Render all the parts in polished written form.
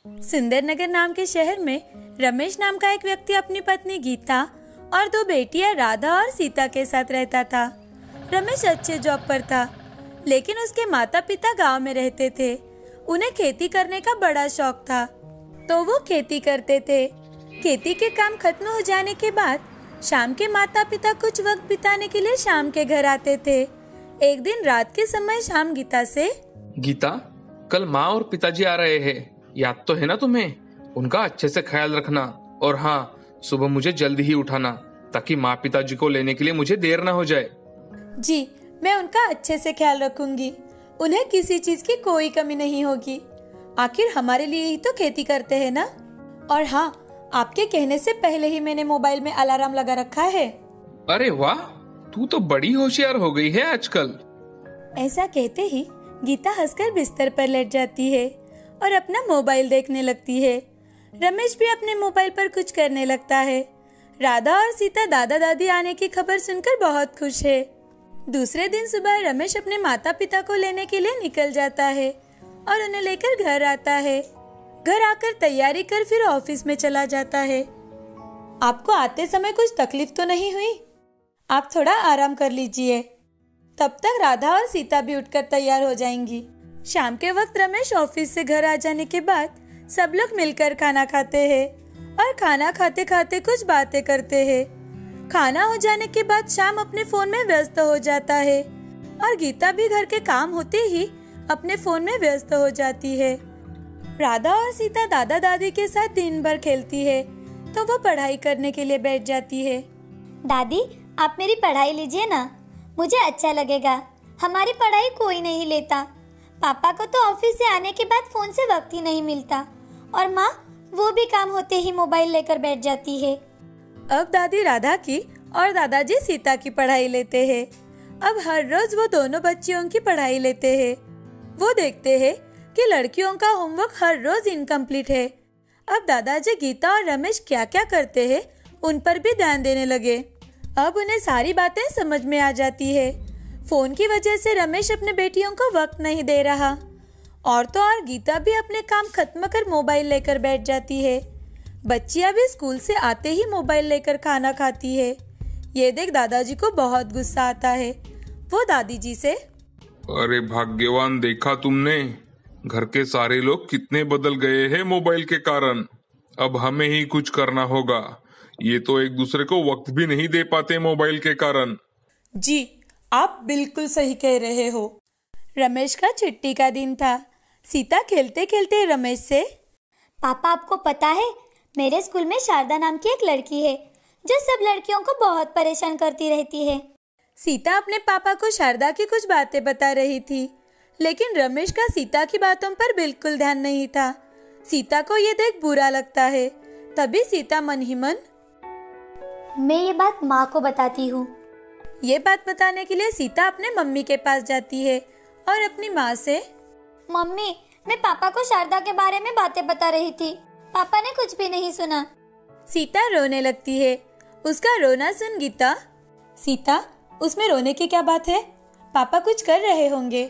सुंदरनगर नाम के शहर में रमेश नाम का एक व्यक्ति अपनी पत्नी गीता और दो बेटियां राधा और सीता के साथ रहता था। रमेश अच्छे जॉब पर था, लेकिन उसके माता पिता गांव में रहते थे। उन्हें खेती करने का बड़ा शौक था, तो वो खेती करते थे। खेती के काम खत्म हो जाने के बाद शाम के माता पिता कुछ वक्त बिताने के लिए शाम के घर आते थे। एक दिन रात के समय शाम गीता से, गीता, कल माँ और पिताजी आ रहे हैं, याद तो है ना तुम्हें? उनका अच्छे से ख्याल रखना, और हाँ, सुबह मुझे जल्दी ही उठाना ताकि माँ पिताजी को लेने के लिए मुझे देर ना हो जाए। जी, मैं उनका अच्छे से ख्याल रखूंगी। उन्हें किसी चीज की कोई कमी नहीं होगी। आखिर हमारे लिए ही तो खेती करते हैं ना। और हाँ, आपके कहने से पहले ही मैंने मोबाइल में अलार्म लगा रखा है। अरे वाह, तू तो बड़ी होशियार हो गई है आजकल। ऐसा कहते ही गीता हंसकर बिस्तर पर लेट जाती है और अपना मोबाइल देखने लगती है। रमेश भी अपने मोबाइल पर कुछ करने लगता है। राधा और सीता दादा दादी आने की खबर सुनकर बहुत खुश है। दूसरे दिन सुबह रमेश अपने माता पिता को लेने के लिए निकल जाता है और उन्हें लेकर घर आता है। घर आकर तैयारी कर फिर ऑफिस में चला जाता है। आपको आते समय कुछ तकलीफ तो नहीं हुई? आप थोड़ा आराम कर लीजिए। तब तक राधा और सीता भी उठकर तैयार हो जाएंगी। शाम के वक्त रमेश ऑफिस से घर आ जाने के बाद सब लोग मिलकर खाना खाते हैं और खाना खाते खाते कुछ बातें करते हैं। खाना हो जाने के बाद शाम अपने फोन में व्यस्त हो जाता है और गीता भी घर के काम होते ही अपने फोन में व्यस्त हो जाती है। राधा और सीता दादा दादी के साथ दिन भर खेलती है, तो वो पढ़ाई करने के लिए बैठ जाती है। दादी, आप मेरी पढ़ाई लीजिए ना, मुझे अच्छा लगेगा। हमारी पढ़ाई कोई नहीं लेता। पापा को तो ऑफिस से आने के बाद फोन से वक्त ही नहीं मिलता, और माँ वो भी काम होते ही मोबाइल लेकर बैठ जाती है। अब दादी राधा की और दादाजी सीता की पढ़ाई लेते हैं। अब हर रोज वो दोनों बच्चियों की पढ़ाई लेते हैं। वो देखते हैं कि लड़कियों का होमवर्क हर रोज इनकम्प्लीट है। अब दादाजी गीता और रमेश क्या क्या करते हैं उन पर भी ध्यान देने लगे। अब उन्हें सारी बातें समझ में आ जाती है। फोन की वजह से रमेश अपने बेटियों को वक्त नहीं दे रहा, और तो और गीता भी अपने काम खत्म कर मोबाइल लेकर बैठ जाती है। बच्चियां भी स्कूल से आते ही मोबाइल लेकर खाना खाती है। ये देख दादाजी को बहुत गुस्सा आता है। वो दादी जी से, अरे भाग्यवान, देखा तुमने, घर के सारे लोग कितने बदल गए हैं मोबाइल के कारण। अब हमें ही कुछ करना होगा। ये तो एक दूसरे को वक्त भी नहीं दे पाते मोबाइल के कारण। जी, आप बिल्कुल सही कह रहे हो। रमेश का छुट्टी का दिन था। सीता खेलते खेलते रमेश से, पापा, आपको पता है मेरे स्कूल में शारदा नाम की एक लड़की है जो सब लड़कियों को बहुत परेशान करती रहती है। सीता अपने पापा को शारदा की कुछ बातें बता रही थी, लेकिन रमेश का सीता की बातों पर बिल्कुल ध्यान नहीं था। सीता को ये देख बुरा लगता है। तभी सीता मन ही मन, मैं ये बात माँ को बताती हूँ। ये बात बताने के लिए सीता अपने मम्मी के पास जाती है और अपनी माँ से, मम्मी, मैं पापा को शारदा के बारे में बातें बता रही थी। पापा ने कुछ भी नहीं सुना। सीता रोने लगती है। उसका रोना सुन गीता, सीता, उसमें रोने की क्या बात है? पापा कुछ कर रहे होंगे।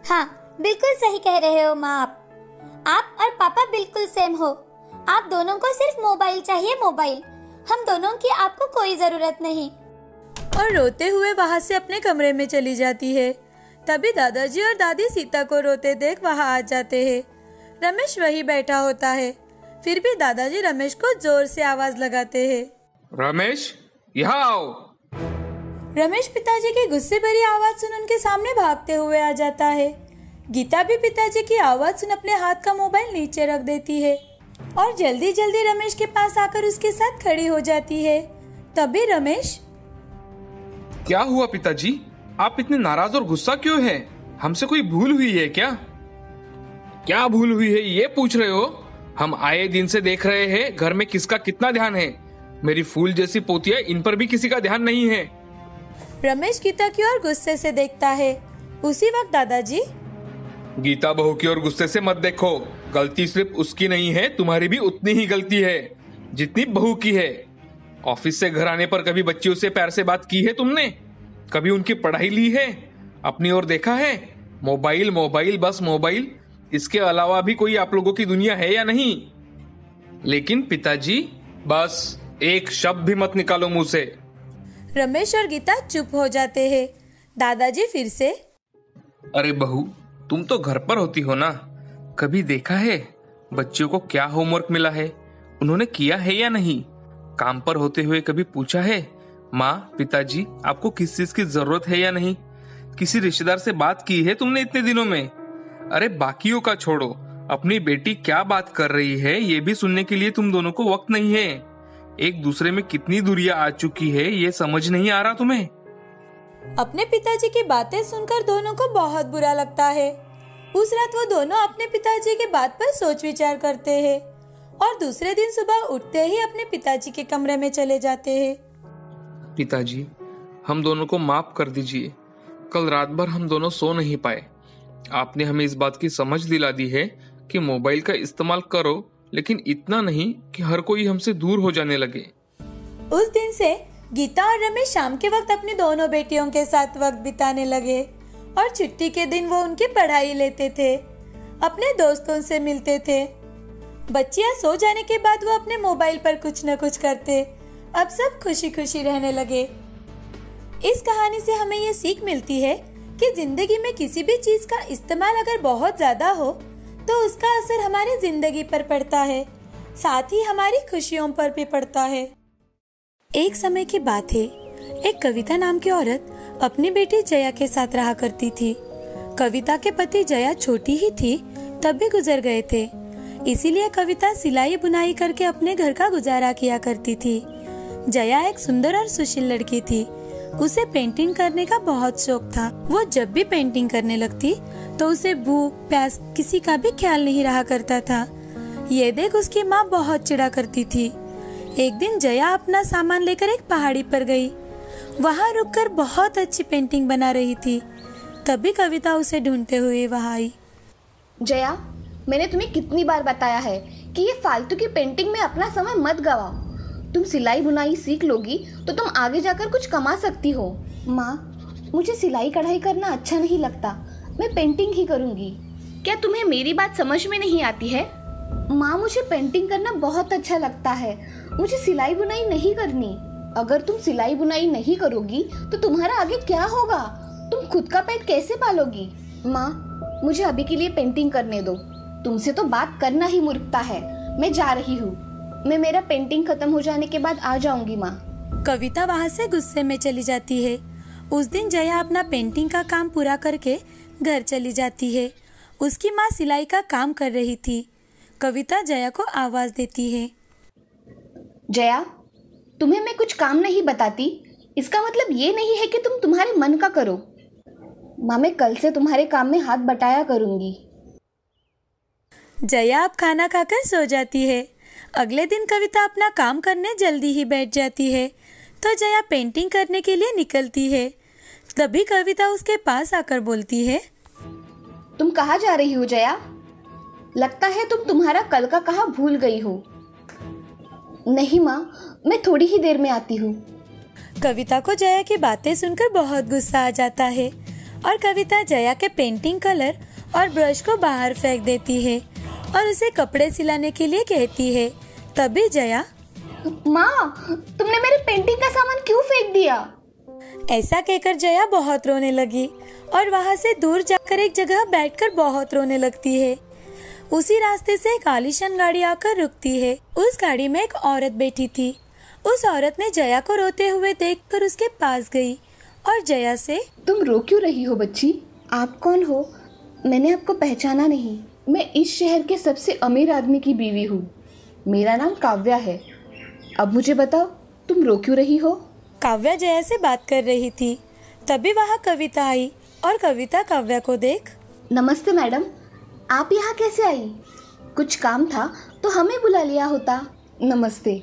हाँ, बिल्कुल सही कह रहे हो माँ। आप और पापा बिल्कुल सेम हो। आप दोनों को सिर्फ मोबाइल चाहिए, मोबाइल। हम दोनों की आपको कोई जरूरत नहीं। और रोते हुए वहाँ से अपने कमरे में चली जाती है। तभी दादाजी और दादी सीता को रोते देख वहाँ आ जाते हैं। रमेश वही बैठा होता है। फिर भी दादाजी रमेश को जोर से आवाज लगाते हैं, रमेश, यहाँ आओ। रमेश पिताजी की गुस्से भरी आवाज सुन उनके सामने भागते हुए आ जाता है। गीता भी पिताजी की आवाज सुन अपने हाथ का मोबाइल नीचे रख देती है और जल्दी जल्दी रमेश के पास आकर उसके साथ खड़ी हो जाती है। तभी रमेश, क्या हुआ पिताजी? आप इतने नाराज और गुस्सा क्यों हैं? हमसे कोई भूल हुई है क्या? क्या भूल हुई है ये पूछ रहे हो? हम आए दिन से देख रहे हैं घर में किसका कितना ध्यान है। मेरी फूल जैसी पोतियां, इन पर भी किसी का ध्यान नहीं है। रमेश गीता की ओर गुस्से से देखता है। उसी वक्त दादाजी, गीता बहू की ओर गुस्से से मत देखो। गलती सिर्फ उसकी नहीं है, तुम्हारी भी उतनी ही गलती है जितनी बहू की है। ऑफिस से घर आने पर कभी बच्चियों से प्यार से बात की है तुमने? कभी उनकी पढ़ाई ली है? अपनी ओर देखा है? मोबाइल मोबाइल, बस मोबाइल। इसके अलावा भी कोई आप लोगों की दुनिया है या नहीं? लेकिन पिताजी, बस एक शब्द भी मत निकालो मुंह से। रमेश और गीता चुप हो जाते हैं। दादाजी फिर से, अरे बहू, तुम तो घर पर होती हो ना, कभी देखा है बच्चों को क्या होमवर्क मिला है, उन्होंने किया है या नहीं? काम पर होते हुए कभी पूछा है, माँ पिताजी आपको किस चीज की जरूरत है या नहीं? किसी रिश्तेदार से बात की है तुमने इतने दिनों में? अरे बाकियों का छोड़ो, अपनी बेटी क्या बात कर रही है ये भी सुनने के लिए तुम दोनों को वक्त नहीं है। एक दूसरे में कितनी दूरियां आ चुकी है ये समझ नहीं आ रहा तुम्हें? अपने पिताजी की बातें सुनकर दोनों को बहुत बुरा लगता है। उस रात वो दोनों अपने पिताजी की बात पर सोच विचार करते हैं और दूसरे दिन सुबह उठते ही अपने पिताजी के कमरे में चले जाते हैं। पिताजी, हम दोनों को माफ कर दीजिए। कल रात भर हम दोनों सो नहीं पाए। आपने हमें इस बात की समझ दिला दी है कि मोबाइल का इस्तेमाल करो, लेकिन इतना नहीं कि हर कोई हमसे दूर हो जाने लगे। उस दिन से गीता और रमेश शाम के वक्त अपनी दोनों बेटियों के साथ वक्त बिताने लगे और छुट्टी के दिन वो उनकी पढ़ाई लेते थे, अपने दोस्तों से मिलते थे। बच्चियां सो जाने के बाद वो अपने मोबाइल पर कुछ न कुछ करते। अब सब खुशी खुशी रहने लगे। इस कहानी से हमें ये सीख मिलती है कि जिंदगी में किसी भी चीज का इस्तेमाल अगर बहुत ज्यादा हो तो उसका असर हमारी जिंदगी पर पड़ता है, साथ ही हमारी खुशियों पर भी पड़ता है। एक समय की बात है, एक कविता नाम की औरत अपनी बेटी जया के साथ रहा करती थी। कविता के पति जया छोटी ही थी तब भी गुजर गए थे, इसीलिए कविता सिलाई बुनाई करके अपने घर का गुजारा किया करती थी। जया एक सुंदर और सुशील लड़की थी। उसे पेंटिंग करने का बहुत शौक था। वो जब भी पेंटिंग करने लगती तो उसे भूख प्यास किसी का भी ख्याल नहीं रहा करता था। ये देख उसकी माँ बहुत चिढ़ा करती थी। एक दिन जया अपना सामान लेकर एक पहाड़ी पर गई। वहाँ रुककर बहुत अच्छी पेंटिंग बना रही थी। तभी कविता उसे ढूंढते हुए वहाँ आई। जया, मैंने तुम्हें कितनी बार बताया है कि ये फालतू की पेंटिंग में अपना समय मत गवाओ। तुम सिलाई बुनाई सीख लोगी तो तुम आगे जाकर कुछ कमा सकती हो। माँ, मुझे सिलाई कढ़ाई करना अच्छा नहीं लगता, मैं पेंटिंग ही करूँगी। क्या तुम्हें मेरी बात समझ में नहीं आती है? माँ, मुझे पेंटिंग करना बहुत अच्छा लगता है, मुझे सिलाई बुनाई नहीं करनी। अगर तुम सिलाई बुनाई नहीं करोगी तो तुम्हारा आगे क्या होगा? तुम खुद का पेट कैसे पालोगी? माँ, मुझे अभी के लिए पेंटिंग करने दो। तुमसे तो बात करना ही मूर्खता है। मैं जा रही हूँ, मैं मेरा पेंटिंग खत्म हो जाने के बाद आ जाऊंगी माँ। कविता वहाँ से गुस्से में चली जाती है। उस दिन जया अपना पेंटिंग का काम पूरा करके घर चली जाती है। उसकी माँ सिलाई का काम कर रही थी। कविता जया को आवाज देती है, जया, तुम्हें मैं कुछ काम नहीं बताती, इसका मतलब ये नहीं है कि तुम तुम्हारे मन का करो। माँ, मैं कल से तुम्हारे काम में हाथ बटाया करूंगी। जया अब खाना खाकर सो जाती है। अगले दिन कविता अपना काम करने जल्दी ही बैठ जाती है तो जया पेंटिंग करने के लिए निकलती है। तभी कविता उसके पास आकर बोलती है, तुम कहाँ जा रही हो जया? लगता है तुम तुम्हारा कल का कहा भूल गई हो। नहीं माँ, मैं थोड़ी ही देर में आती हूँ। कविता को जया की बातें सुनकर बहुत गुस्सा आ जाता है और कविता जया के पेंटिंग कलर और ब्रश को बाहर फेंक देती है और उसे कपड़े सिलाने के लिए कहती है। तभी जया, माँ, तुमने मेरे पेंटिंग का सामान क्यों फेंक दिया? ऐसा कहकर जया बहुत रोने लगी और वहाँ से दूर जाकर एक जगह बैठकर बहुत रोने लगती है। उसी रास्ते से एक आलीशान गाड़ी आकर रुकती है। उस गाड़ी में एक औरत बैठी थी। उस औरत ने जया को रोते हुए देखकर उसके पास गई और जया से, तुम रो क्यों रही हो बच्ची? आप कौन हो? मैंने आपको पहचाना नहीं। मैं इस शहर के सबसे अमीर आदमी की बीवी हूँ। मेरा नाम काव्या है। अब मुझे बताओ, तुम रो क्यों रही हो? काव्या जया से बात कर रही थी। तभी वहाँ कविता आई और कविता काव्या को देख, नमस्ते मैडम, आप यहाँ कैसे आई? कुछ काम था तो हमें बुला लिया होता। नमस्ते।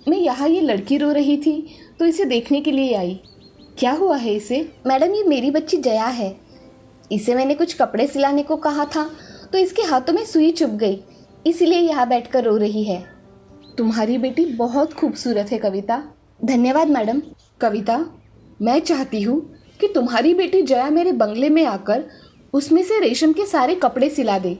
मैं यहाँ ये लड़की रो रही थी तो इसे देखने के लिए आई। क्या हुआ है इसे? मैडम, ये मेरी बच्ची जया है। इसे मैंने कुछ कपड़े सिलाने को कहा था तो इसके हाथों में सुई चुभ गई, इसीलिए यहाँ बैठकर रो रही है। तुम्हारी बेटी बहुत खूबसूरत है कविता। धन्यवाद मैडम। कविता, मैं चाहती हूँ कि तुम्हारी बेटी जया मेरे बंगले में आकर उसमें से रेशम के सारे कपड़े सिला दे।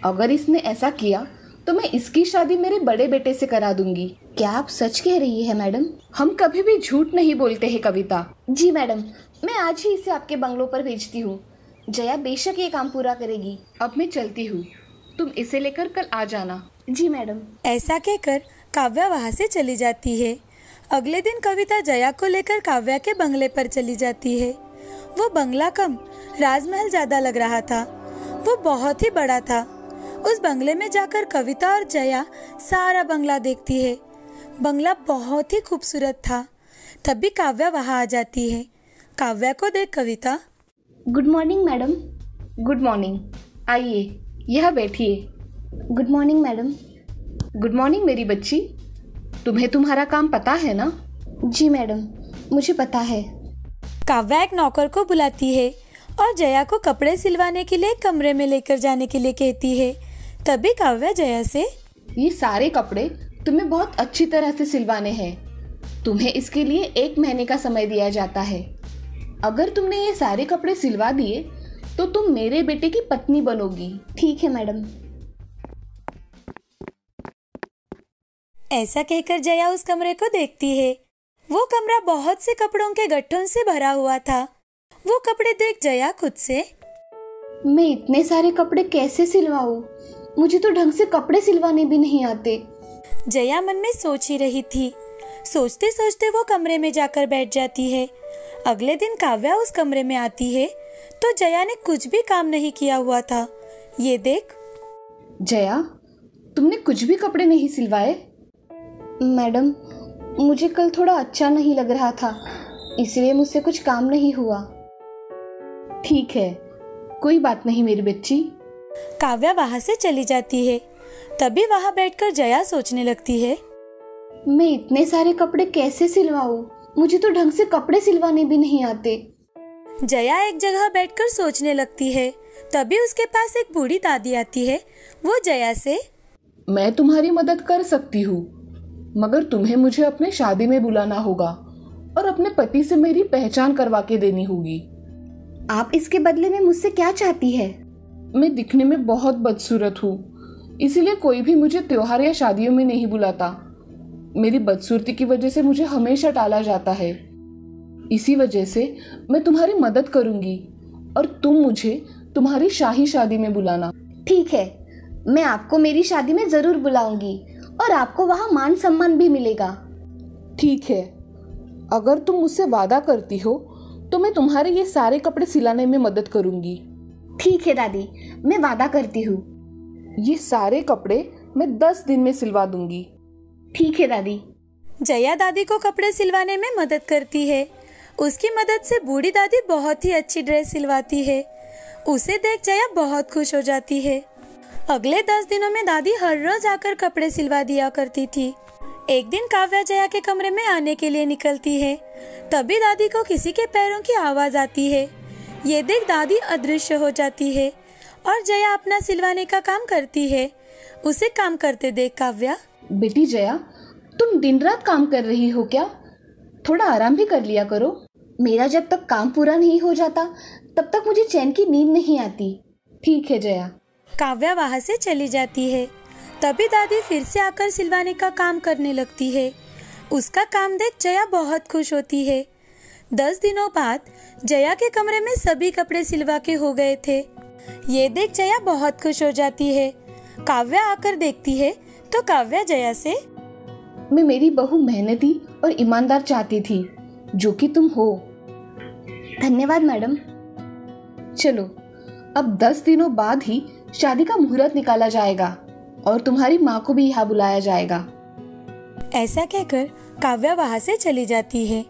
अगर इसने ऐसा किया तो मैं इसकी शादी मेरे बड़े बेटे से करा दूंगी। क्या आप सच कह रही है मैडम? हम कभी भी झूठ नहीं बोलते हैं कविता। जी मैडम, मैं आज ही इसे आपके बंगलों पर भेजती हूँ। जया बेशक ये काम पूरा करेगी। अब मैं चलती हूँ, तुम इसे लेकर कल आ जाना। जी मैडम। ऐसा कहकर काव्या वहाँ से चली जाती है। अगले दिन कविता जया को लेकर काव्या के बंगले पर चली जाती है। वो बंगला कम राजमहल ज्यादा लग रहा था। वो बहुत ही बड़ा था। उस बंगले में जाकर कविता और जया सारा बंगला देखती है। बंगला बहुत ही खूबसूरत था। तभी काव्या वहाँ आ जाती है। काव्या को देख Kavita, good morning madam. Good morning, आइए यहाँ बैठिए। Good morning madam. Good morning मेरी बच्ची। तुम्हें तुम्हारा काम पता है ना? जी मैडम, मुझे पता है। काव्या एक नौकर को बुलाती है और जया को कपड़े सिलवाने के लिए कमरे में लेकर जाने के लिए कहती है। तभी काव्या जया से, ये सारे कपड़े तुम्हें बहुत अच्छी तरह से सिलवाने हैं। तुम्हें इसके लिए 1 महीने का समय दिया जाता है। अगर तुमने ये सारे कपड़े सिलवा दिए तो तुम मेरे बेटे की पत्नी बनोगी। ठीक है मैडम। ऐसा कहकर जया उस कमरे को देखती है। वो कमरा बहुत से कपड़ों के गट्ठों से भरा हुआ था। वो कपड़े देख जया खुद से, मैं इतने सारे कपड़े कैसे सिलवाऊं? मुझे तो ढंग से कपड़े सिलवाने भी नहीं आते। जया मन में सोच ही रही थी। सोचते सोचते वो कमरे में जाकर बैठ जाती है। अगले दिन काव्या उस कमरे में आती है तो जया ने कुछ भी काम नहीं किया हुआ था। ये देख, जया, तुमने कुछ भी कपड़े नहीं सिलवाए? मैडम, मुझे कल थोड़ा अच्छा नहीं लग रहा था, इसलिए मुझसे कुछ काम नहीं हुआ। ठीक है, कोई बात नहीं मेरी बच्ची। काव्या वहाँ से चली जाती है। तभी वहाँ बैठकर जया सोचने लगती है, मैं इतने सारे कपड़े कैसे सिलवाऊं? मुझे तो ढंग से कपड़े सिलवाने भी नहीं आते। जया एक जगह बैठकर सोचने लगती है। तभी उसके पास एक बूढ़ी दादी आती है। वो जया से, मैं तुम्हारी मदद कर सकती हूँ, मगर तुम्हें मुझे अपने शादी में बुलाना होगा और अपने पति से मेरी पहचान करवा के देनी होगी। आप इसके बदले में मुझसे क्या चाहती है? मैं दिखने में बहुत बदसूरत हूँ, इसीलिए कोई भी मुझे त्योहार या शादियों में नहीं बुलाता। मेरी बदसूरती की वजह से मुझे हमेशा टाला जाता है। इसी वजह से मैं तुम्हारी मदद करूंगी और तुम मुझे तुम्हारी शाही शादी में बुलाना। ठीक है, मैं आपको मेरी शादी में जरूर बुलाऊंगी और आपको वहाँ मान सम्मान भी मिलेगा। ठीक है, अगर तुम मुझसे वादा करती हो तो मैं तुम्हारे ये सारे कपड़े सिलाने में मदद करूंगी। ठीक है दादी, मैं वादा करती हूँ। ये सारे कपड़े मैं 10 दिन में सिलवा दूंगी। ठीक है दादी। जया दादी को कपड़े सिलवाने में मदद करती है। उसकी मदद से बूढ़ी दादी बहुत ही अच्छी ड्रेस सिलवाती है। उसे देख जया बहुत खुश हो जाती है। अगले 10 दिनों में दादी हर रोज आकर कपड़े सिलवा दिया करती थी। एक दिन काव्या जया के कमरे में आने के लिए निकलती है। तभी दादी को किसी के पैरों की आवाज आती है। ये देख दादी अदृश्य हो जाती है और जया अपना सिलवाने का काम करती है। उसे काम करते देख काव्या, बेटी जया, तुम दिन रात काम कर रही हो क्या? थोड़ा आराम भी कर लिया करो। मेरा जब तक काम पूरा नहीं हो जाता तब तक मुझे चैन की नींद नहीं आती। ठीक है जया। काव्या वहाँ से चली जाती है। तभी दादी फिर से आकर सिलवाने का काम करने लगती है। उसका काम देख जया बहुत खुश होती है। 10 दिनों बाद जया के कमरे में सभी कपड़े सिलवा के हो गए थे। ये देख जया बहुत खुश हो जाती है। काव्या आकर देखती है तो काव्या जया से, मैं मेरी बहू मेहनती और ईमानदार चाहती थी, जो कि तुम हो। धन्यवाद मैडम। चलो, अब 10 दिनों बाद ही शादी का मुहूर्त निकाला जाएगा और तुम्हारी माँ को भी यहाँ बुलाया जाएगा। ऐसा कहकर काव्या वहाँ से चली जाती है।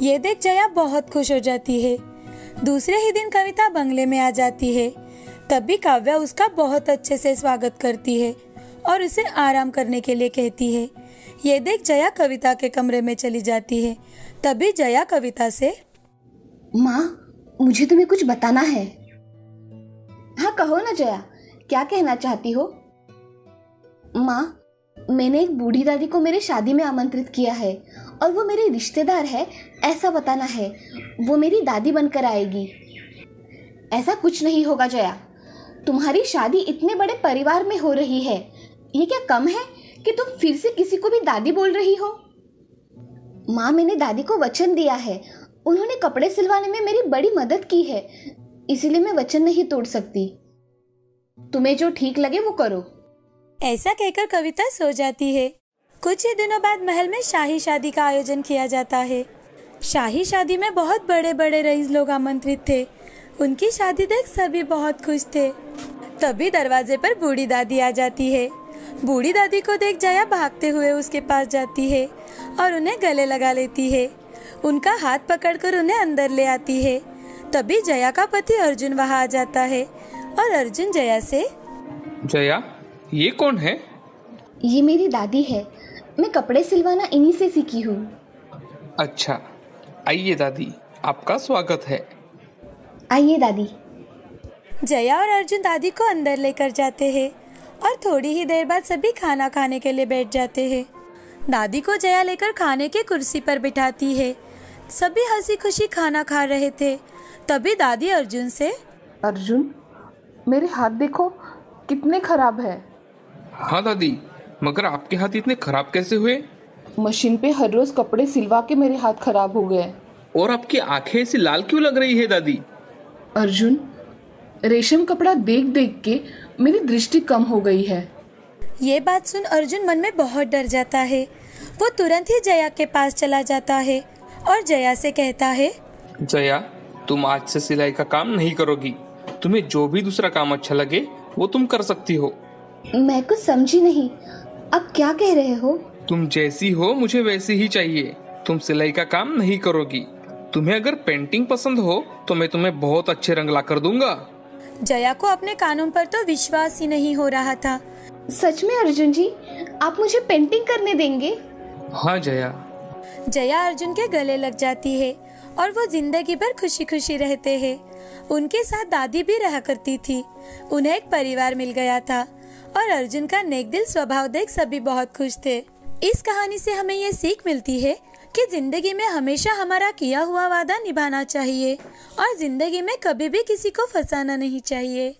ये देख जया बहुत खुश हो जाती है। दूसरे ही दिन कविता बंगले में आ जाती है। तभी काव्या उसका बहुत अच्छे से स्वागत करती है और उसे आराम करने के लिए कहती है। ये देख जया कविता के कमरे में चली जाती है। तभी जया कविता से, माँ, मुझे तुम्हें कुछ बताना है। हाँ कहो ना जया, क्या कहना चाहती हो? माँ, मैंने एक बूढ़ी दादी को मेरे शादी में आमंत्रित किया है और वो मेरी रिश्तेदार है ऐसा बताना है। वो मेरी दादी बनकर आएगी। ऐसा कुछ नहीं होगा जया। तुम्हारी शादी इतने बड़े परिवार में हो रही है, ये क्या कम है कि तुम फिर से किसी को भी दादी बोल रही हो? माँ, मैंने दादी को वचन दिया है। उन्होंने कपड़े सिलवाने में मेरी बड़ी मदद की है, इसीलिए मैं वचन नहीं तोड़ सकती। तुम्हें जो ठीक लगे वो करो। ऐसा कहकर कविता सो जाती है। कुछ ही दिनों बाद महल में शाही शादी का आयोजन किया जाता है। शाही शादी में बहुत बड़े बड़े रईस लोग आमंत्रित थे। उनकी शादी देख सभी बहुत खुश थे। तभी दरवाजे पर बूढ़ी दादी आ जाती है। बूढ़ी दादी को देख जया भागते हुए उसके पास जाती है और उन्हें गले लगा लेती है। उनका हाथ पकड़कर उन्हें अंदर ले आती है। तभी जया का पति अर्जुन वहां आ जाता है और अर्जुन जया से, जया, ये कौन है? ये मेरी दादी है। मैं कपड़े सिलवाना इन्हीं से सीखी हूँ। अच्छा, आइए दादी, आपका स्वागत है। आइए दादी। जया और अर्जुन दादी को अंदर लेकर जाते हैं और थोड़ी ही देर बाद सभी खाना खाने के लिए बैठ जाते हैं। दादी को जया लेकर खाने की कुर्सी पर बिठाती है। सभी हंसी खुशी खाना खा रहे थे। तभी दादी अर्जुन से, अर्जुन, मेरे हाथ देखो कितने खराब है। हाँ दादी, मगर आपके हाथ इतने खराब कैसे हुए? मशीन पे हर रोज कपड़े सिलवा के मेरे हाथ खराब हो गए। और आपकी आंखें ऐसी लाल क्यों लग रही है दादी? अर्जुन, रेशम कपड़ा देख देख के मेरी दृष्टि कम हो गई है। ये बात सुन अर्जुन मन में बहुत डर जाता है। वो तुरंत ही जया के पास चला जाता है और जया से कहता है, जया, तुम आज से सिलाई का काम नहीं करोगी। तुम्हें जो भी दूसरा काम अच्छा लगे वो तुम कर सकती हो। मैं कुछ समझी नहीं, अब क्या कह रहे हो? तुम जैसी हो मुझे वैसी ही चाहिए। तुम सिलाई का काम नहीं करोगी। तुम्हें अगर पेंटिंग पसंद हो तो मैं तुम्हें बहुत अच्छे रंग ला कर दूंगा। जया को अपने कानों पर तो विश्वास ही नहीं हो रहा था। सच में अर्जुन जी, आप मुझे पेंटिंग करने देंगे? हाँ जया। जया अर्जुन के गले लग जाती है और वो जिंदगी भर खुशी खुशी रहते हैं। उनके साथ दादी भी रहा करती थी। उन्हें एक परिवार मिल गया था और अर्जुन का नेक दिल स्वभाव देख सभी बहुत खुश थे। इस कहानी से हमें ये सीख मिलती है कि जिंदगी में हमेशा हमारा किया हुआ वादा निभाना चाहिए और जिंदगी में कभी भी किसी को फंसाना नहीं चाहिए।